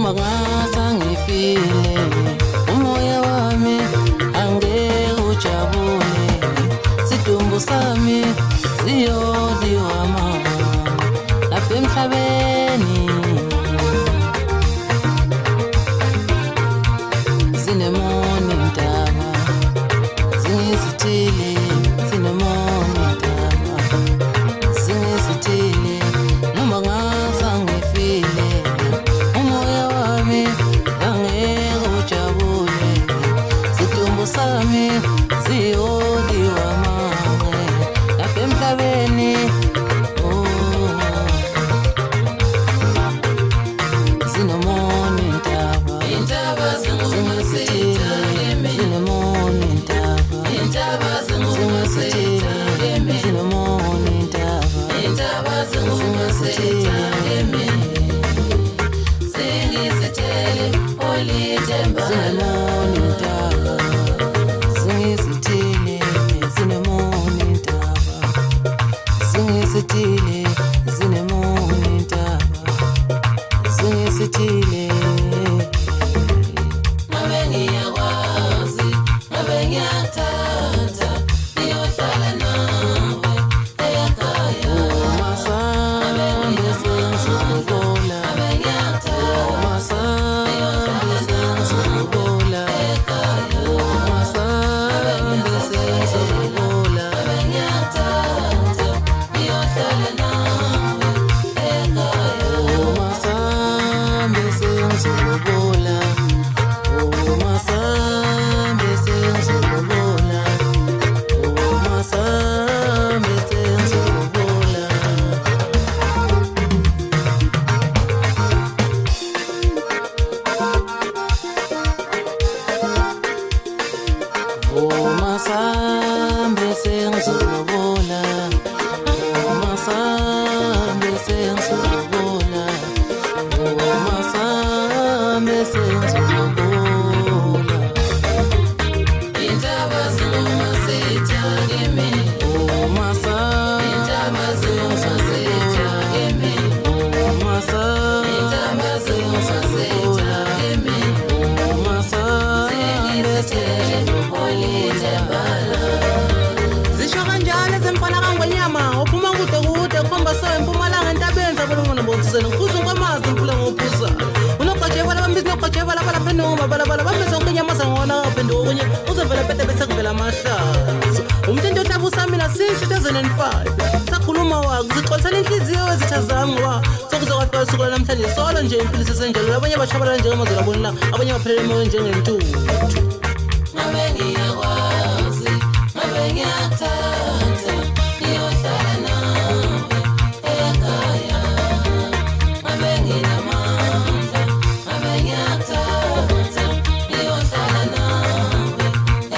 noma ngasa ngifile umoya wami angeke ujabule sidumbu sami siyodiwa mama lapha emhlabeni sinemoni ntaba singizithile sinemoni ntaba singizithile noma ngasa ngifile umoya wami angeke ujabule sidumbu sami siyodiwa mama lapha emhlabeni sinemoni ntaba intaba singumasitha sinemoni ntaba intaba singumasitha sinemoni ntaba intaba singumasitha singizithele olithemba sinemoni ntaba singizithele sinemoni ntaba singizithele sinemoni ntaba singizithile ngabe ngiyakwazi ngabe ngiyathanda niyohlala nawe ekhaya masambe sengizobola ngabe ngiyathanda masambe sengizobola ekhaya masambe sengizobola ngabe ngiyathanda niyohlala nawe ekhaya masambe sengizobola masambe sengizobola masambe sengizobola masambe sengizobola masambe sengizobola masambe sengizobola intaba singumasitha kimi masambe intaba singumasitha kimi masambe intaba singumasitha kimi masambe sengizobola zisho kanjalo ezemfana kangonyama uphuma kude kude khomba so empumalanga entabeni zabona ngibonzisela ngikhuza kwamazi mphula ngophuza unogojeva labambizi nogojeva laba lapha noma balabala bambiza onkenyamaza ngona phinde okunye uzovela pete bese kuvela amahlazo umthendo ohlaba usamila since 2005 sakhuluma wako zixolisana inhliziyo ezitha zami ngoba sokuzokafika suku namhlanje solo nje impilo sesenjalo abanye bashabala njengamazolo abonila abanye baphelela emoyeni njengentuthu ngabe ngiyakwazi ngabe ngiyathanda niyohlala nawe ekhaya ngabe nginamandla ngabe ngiyathanda niyohlala nawe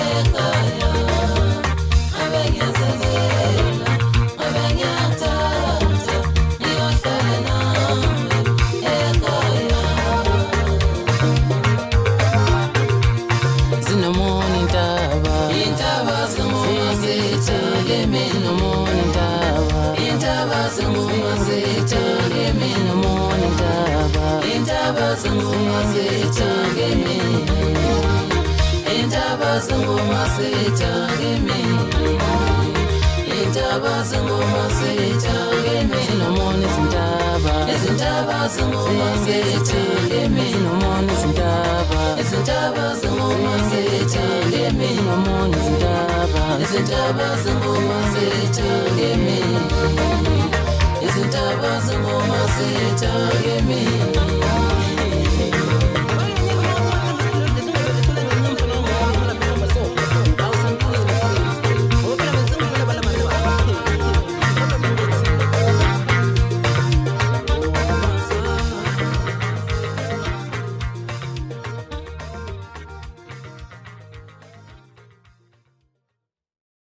ekhaya ngabe ngiyazenzela ngabe ngiyathanda niyohlala nawe ekhaya sinemoni ntaba intaba singumasitha kimi sinemoni ntaba intaba singumasitha kimi sinemoni ntaba intaba singumasitha kimi intaba singumasitha kimi intaba singumasitha kimi sinemoni zintaba izintaba singumasitha kimi sinemoni zintaba izintaba singumasitha kimi sinemoni zintaba izintaba singumasitha kimi izintaba singumasitha kimi